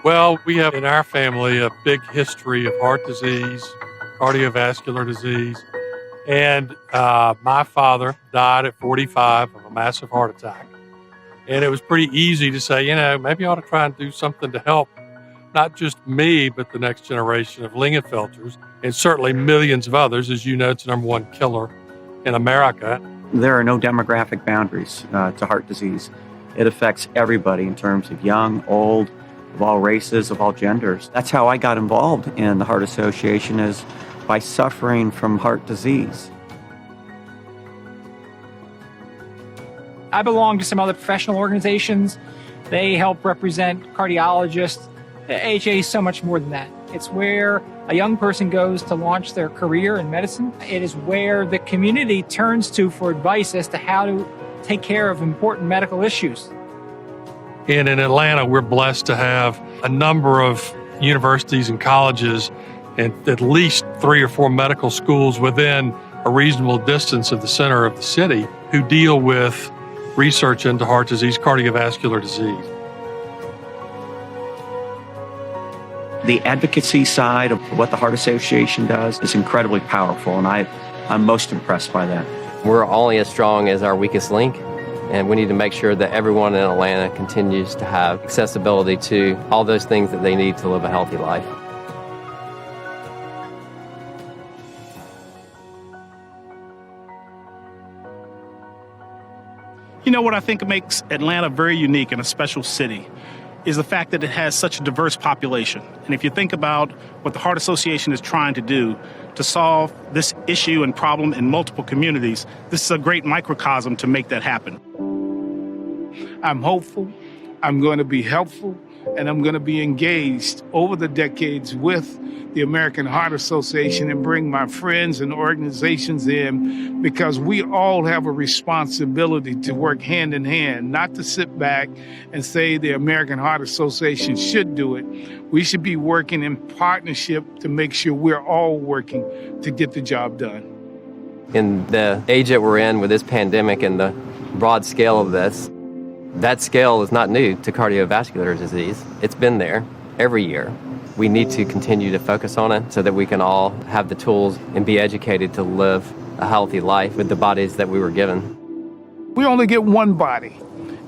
Well, we have in our family a big history of heart disease, cardiovascular disease, and my father died at 45 of a massive heart attack. And it was pretty easy to say, maybe I ought to try and do something to help not just me, but the next generation of Lingenfelters, and certainly millions of others. As you know, it's the number one killer in America. There are no demographic boundaries to heart disease. It affects everybody in terms of young, old, of all races, of all genders. That's how I got involved in the Heart Association, is by suffering from heart disease. I belong to some other professional organizations. They help represent cardiologists. The AHA is so much more than that. It's where a young person goes to launch their career in medicine. It is where the community turns to for advice as to how to take care of important medical issues. And in Atlanta, we're blessed to have a number of universities and colleges and at least 3 or 4 medical schools within a reasonable distance of the center of the city who deal with research into heart disease, cardiovascular disease. The advocacy side of what the Heart Association does is incredibly powerful, and I'm most impressed by that. We're only as strong as our weakest link, and we need to make sure that everyone in Atlanta continues to have accessibility to all those things that they need to live a healthy life. You know what I think makes Atlanta very unique and a special city is the fact that it has such a diverse population. And if you think about what the Heart Association is trying to do to solve this issue and problem in multiple communities, this is a great microcosm to make that happen. I'm hopeful, I'm going to be helpful, and I'm going to be engaged over the decades with the American Heart Association and bring my friends and organizations in, because we all have a responsibility to work hand in hand, not to sit back and say the American Heart Association should do it. We should be working in partnership to make sure we're all working to get the job done. In the age that we're in with this pandemic and the broad scale of this, that scale is not new to cardiovascular disease. It's been there every year. We need to continue to focus on it so that we can all have the tools and be educated to live a healthy life with the bodies that we were given. We only get one body,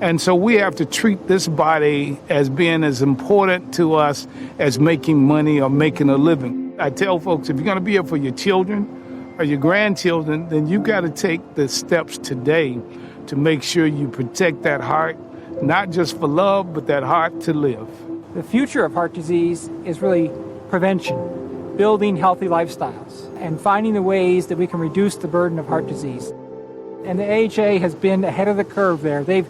and so we have to treat this body as being as important to us as making money or making a living. I tell folks, if you're going to be here for your children or your grandchildren, then you got to take the steps today to make sure you protect that heart, not just for love, but that heart to live. The future of heart disease is really prevention, building healthy lifestyles, and finding the ways that we can reduce the burden of heart disease. And the AHA has been ahead of the curve there. They've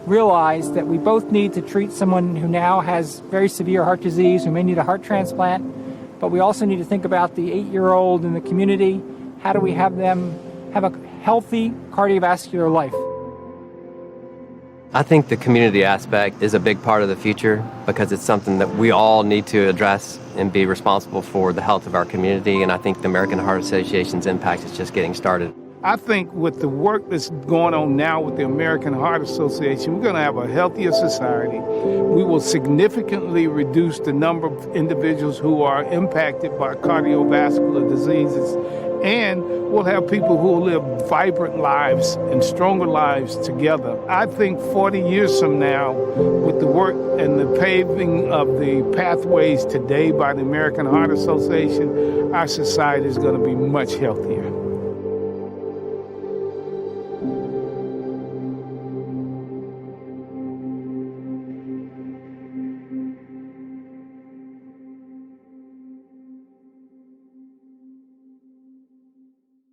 realized that we both need to treat someone who now has very severe heart disease, who may need a heart transplant, but we also need to think about the 8-year-old in the community. How do we have them have a healthy cardiovascular life? I think the community aspect is a big part of the future because it's something that we all need to address and be responsible for the health of our community, and I think the American Heart Association's impact is just getting started. I think with the work that's going on now with the American Heart Association, we're going to have a healthier society. We will significantly reduce the number of individuals who are impacted by cardiovascular diseases, and we'll have people who will live vibrant lives and stronger lives together. I think 40 years from now, with the work and the paving of the pathways today by the American Heart Association, our society is going to be much healthier.